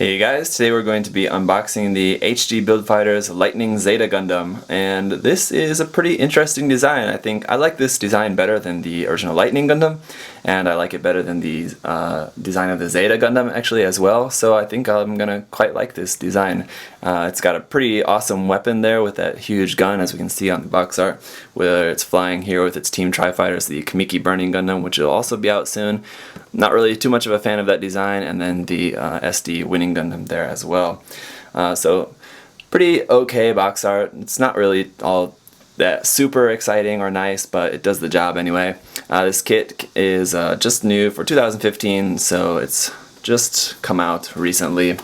Hey guys, today we're going to be unboxing the HG Build Fighters Lightning Zeta Gundam, and this is a pretty interesting design. I think I like this design better than the original Lightning Gundam, and I like it better than the design of the Zeta Gundam actually as well, so I think I'm gonna quite like this design. It's got a pretty awesome weapon there with that huge gun, as we can see on the box art, where it's flying here with its Team Tri-Fighters, the Kamiki Burning Gundam, which will also be out soon. Not really too much of a fan of that design, and then the SD Winning Gundam there as well. So pretty okay box art. It's not really all that super exciting or nice, but it does the job anyway. This kit is just new for 2015, so it's just come out recently.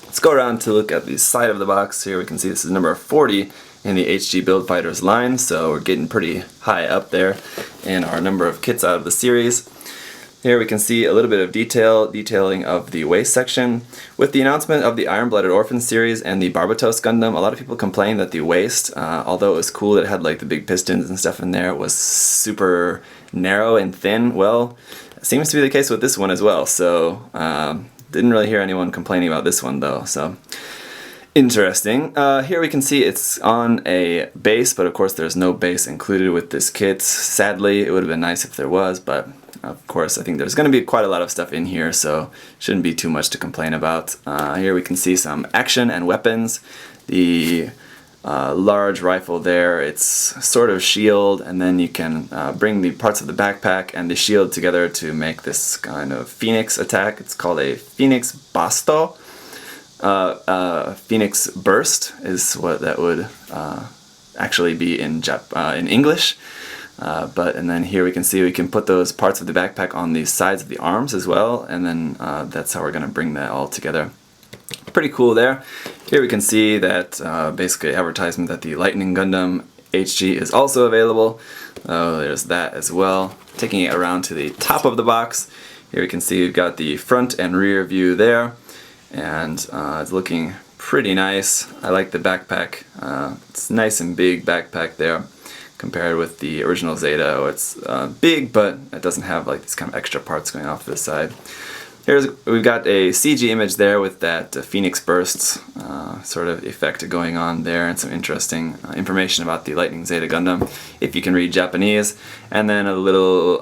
Let's go around to look at the side of the box. Here we can see this is number 40 in the HG Build Fighters line, so we're getting pretty high up there in our number of kits out of the series. Here we can see a little bit of detailing of the waist section. With the announcement of the Iron-Blooded Orphan series and the Barbatos Gundam, a lot of people complained that the waist, although it was cool that it had like the big pistons and stuff in there, was super narrow and thin. Well, it seems to be the case with this one as well, so didn't really hear anyone complaining about this one though, so interesting. Here we can see it's on a base, but of course there's no base included with this kit. Sadly, it would have been nice if there was, but of course I think there's going to be quite a lot of stuff in here, so shouldn't be too much to complain about. Here we can see some action and weapons. The large rifle there, it's sort of shield, and then you can bring the parts of the backpack and the shield together to make this kind of phoenix attack. It's called a Phoenix Basto. Phoenix Burst is what that would actually be in English. And then here we can see we can put those parts of the backpack on the sides of the arms as well, and then that's how we're going to bring that all together. Pretty cool there. Here we can see that basically advertisement that the Lightning Gundam HG is also available. There's that as well. Taking it around to the top of the box, here we can see we've got the front and rear view there, and it's looking pretty nice. I like the backpack. It's a nice and big backpack there, compared with the original Zeta. It's big, but it doesn't have like these kind of extra parts going off this side. We've got a CG image there with that Phoenix Bursts sort of effect going on there, and some interesting information about the Lightning Zeta Gundam, if you can read Japanese, and then a little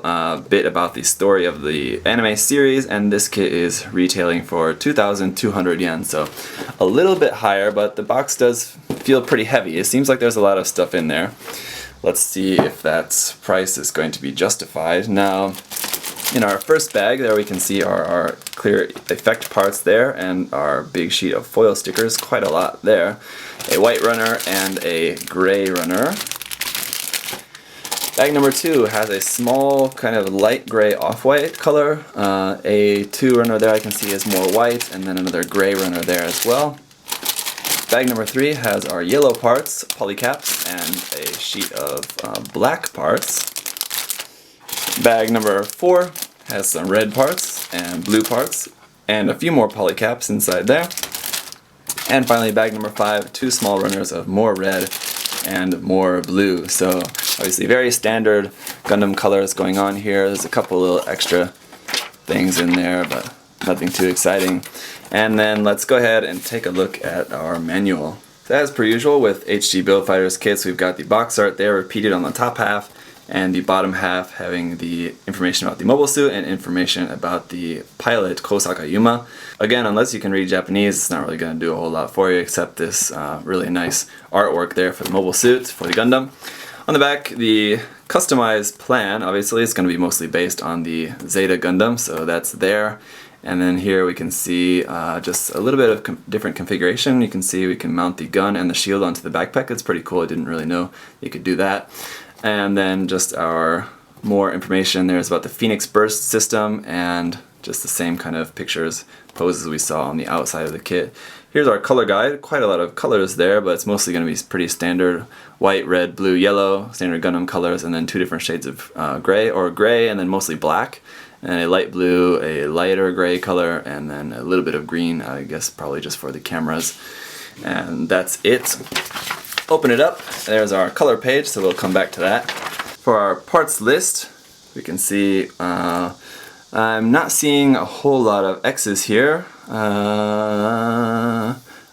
bit about the story of the anime series, and this kit is retailing for 2,200 yen, so a little bit higher, but the box does feel pretty heavy. It seems like there's a lot of stuff in there. Let's see if that price is going to be justified. Now, in our first bag there we can see our clear effect parts there, and our big sheet of foil stickers, quite a lot there. A white runner and a gray runner. Bag number 2 has a small kind of light gray off-white color. A 2 runner there I can see is more white, and then another gray runner there as well. Bag number 3 has our yellow parts, polycaps, and a sheet of black parts. Bag number 4 has some red parts and blue parts, and a few more polycaps inside there. And finally, bag number 5, 2 small runners of more red and more blue. So obviously very standard Gundam colors going on here. There's a couple little extra things in there, but nothing too exciting. And then let's go ahead and take a look at our manual. So as per usual with HG Build Fighters kits, we've got the box art there repeated on the top half, and the bottom half having the information about the mobile suit and information about the pilot Kosaka Yuma. Again, unless you can read Japanese, it's not really going to do a whole lot for you, except this really nice artwork there for the mobile suit for the Gundam. On the back, the customized plan, obviously it's going to be mostly based on the Zeta Gundam, so that's there. And then here we can see just a little bit of different configuration. You can see we can mount the gun and the shield onto the backpack. It's pretty cool. I didn't really know you could do that. And then just our more information there is about the Phoenix Burst system, and just the same kind of pictures, poses we saw on the outside of the kit. Here's our color guide. Quite a lot of colors there, but it's mostly going to be pretty standard: white, red, blue, yellow, standard Gundam colors, and then 2 different shades of gray, and then mostly black, and a light blue, a lighter gray color, and then a little bit of green, I guess probably just for the cameras. And that's it. Open it up. There's our color page, so we'll come back to that. For our parts list, we can see I'm not seeing a whole lot of X's here.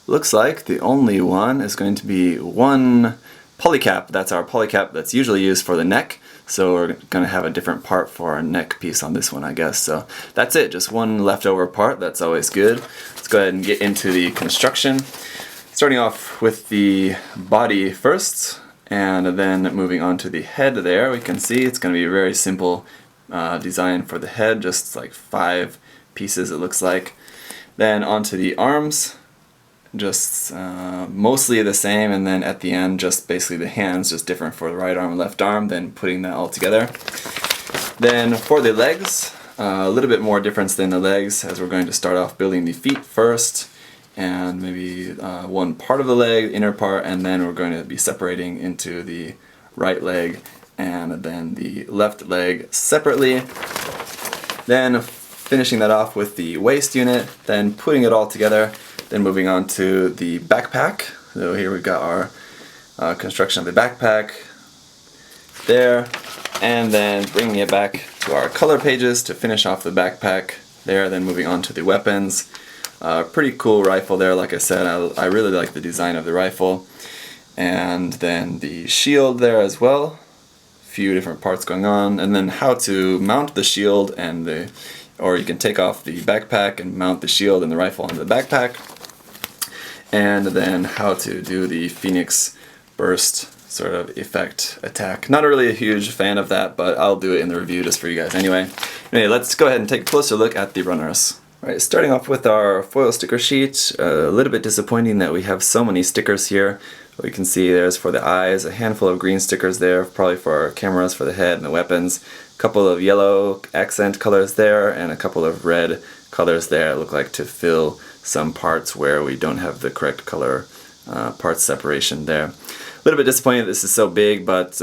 Looks like the only one is going to be one polycap. That's our polycap that's usually used for the neck. So we're going to have a different part for our neck piece on this one, I guess. So that's it, just one leftover part. That's always good. Let's go ahead and get into the construction. Starting off with the body first, and then moving on to the head there. We can see it's going to be a very simple design for the head, just like 5 pieces it looks like. Then onto the arms, just mostly the same, and then at the end just basically the hands, just different for the right arm and left arm, then putting that all together. Then for the legs, a little bit more difference than the legs, as we're going to start off building the feet first, and maybe one part of the leg, inner part, and then we're going to be separating into the right leg and then the left leg separately. Then finishing that off with the waist unit, then putting it all together, then moving on to the backpack. So here we've got our construction of the backpack there, and then bringing it back to our color pages to finish off the backpack there, then moving on to the weapons. Pretty cool rifle there, like I said. I really like the design of the rifle. And then the shield there as well. Few different parts going on, and then how to mount the shield and or you can take off the backpack and mount the shield and the rifle onto the backpack. And then how to do the Phoenix burst sort of effect attack. Not really a huge fan of that, but I'll do it in the review just for you guys anyway. Anyway, let's go ahead and take a closer look at the runners. Alright, starting off with our foil sticker sheet. A little bit disappointing that we have so many stickers here. We can see there's for the eyes, a handful of green stickers there, probably for our cameras, for the head and the weapons. A couple of yellow accent colors there, and a couple of red colors there, look like to fill some parts where we don't have the correct color part separation there. A little bit disappointed this is so big, but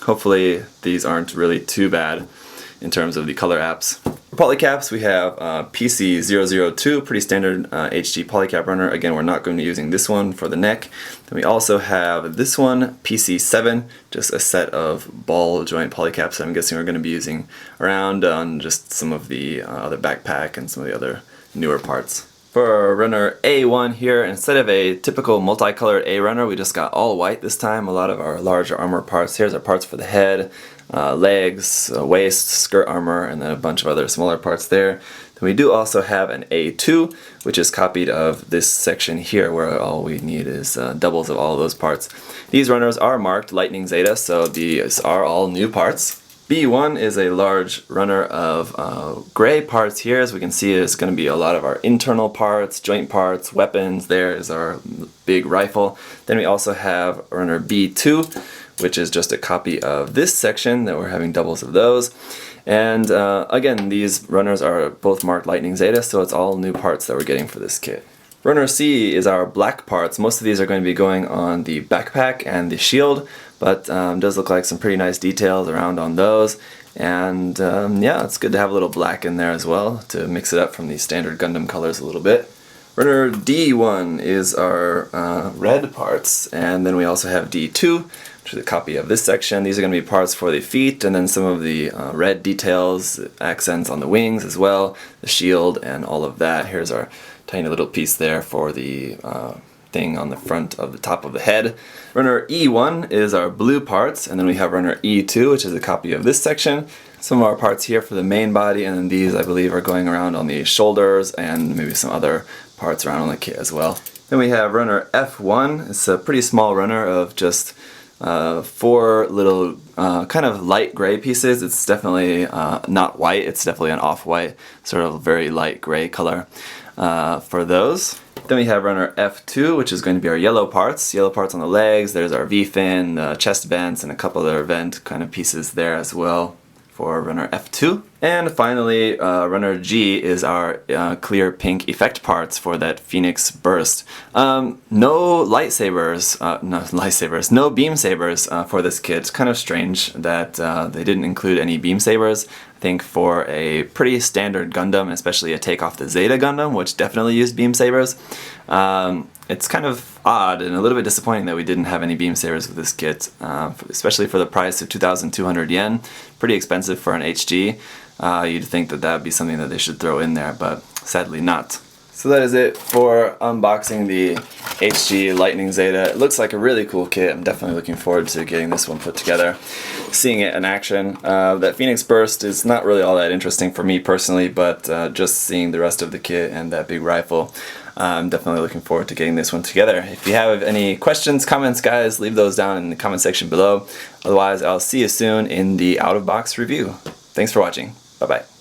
hopefully these aren't really too bad in terms of the color apps. For polycaps, we have PC002, pretty standard HG polycap runner. Again, we're not going to be using this one for the neck. Then we also have this one, PC7, just a set of ball joint polycaps that I'm guessing we're going to be using around on just some of the other backpack and some of the other newer parts. For our runner A1 here, instead of a typical multicolored A runner, we just got all white this time. A lot of our larger armor parts. Here's our parts for the head, legs, waist, skirt armor, and then a bunch of other smaller parts there. Then we do also have an A2, which is copied of this section here, where all we need is doubles of all of those parts. These runners are marked Lightning Zeta, so these are all new parts. B1 is a large runner of gray parts here. As we can see, it's going to be a lot of our internal parts, joint parts, weapons. There is our big rifle. Then we also have runner B2, which is just a copy of this section that we're having doubles of those. And again, these runners are both marked Lightning Zeta, so it's all new parts that we're getting for this kit. Runner C is our black parts. Most of these are going to be going on the backpack and the shield, but does look like some pretty nice details around on those. And yeah, it's good to have a little black in there as well to mix it up from the standard Gundam colors a little bit. Runner D1 is our red parts, and then we also have D2, which is a copy of this section. These are going to be parts for the feet, and then some of the red details, accents on the wings as well, the shield, and all of that. Here's our tiny little piece there for the thing on the front of the top of the head. Runner E1 is our blue parts, and then we have runner E2, which is a copy of this section. Some of our parts here for the main body, and then these I believe are going around on the shoulders and maybe some other parts around on the kit as well. Then we have runner F1. It's a pretty small runner of just 4 little kind of light gray pieces. It's definitely not white, it's definitely an off-white, sort of very light gray color for those. Then we have runner F2, which is going to be our yellow parts on the legs. There's our V-fin, chest vents, and a couple other vent kind of pieces there as well for runner F2. And finally, runner G is our clear pink effect parts for that Phoenix burst. No lightsabers, no beam sabers for this kit. It's kind of strange that they didn't include any beam sabers. I think for a pretty standard Gundam, especially a take off the Zeta Gundam, which definitely used beam sabers, it's kind of odd and a little bit disappointing that we didn't have any beam sabers with this kit, especially for the price of 2,200 yen. Pretty expensive for an HG. You'd think that that would be something that they should throw in there, but sadly not. So that is it for unboxing the HG Lightning Zeta. It looks like a really cool kit. I'm definitely looking forward to getting this one put together, seeing it in action. That Phoenix Burst is not really all that interesting for me personally, but just seeing the rest of the kit and that big rifle, I'm definitely looking forward to getting this one together. If you have any questions, comments, guys, leave those down in the comment section below. Otherwise, I'll see you soon in the out-of-box review. Thanks for watching. Bye-bye.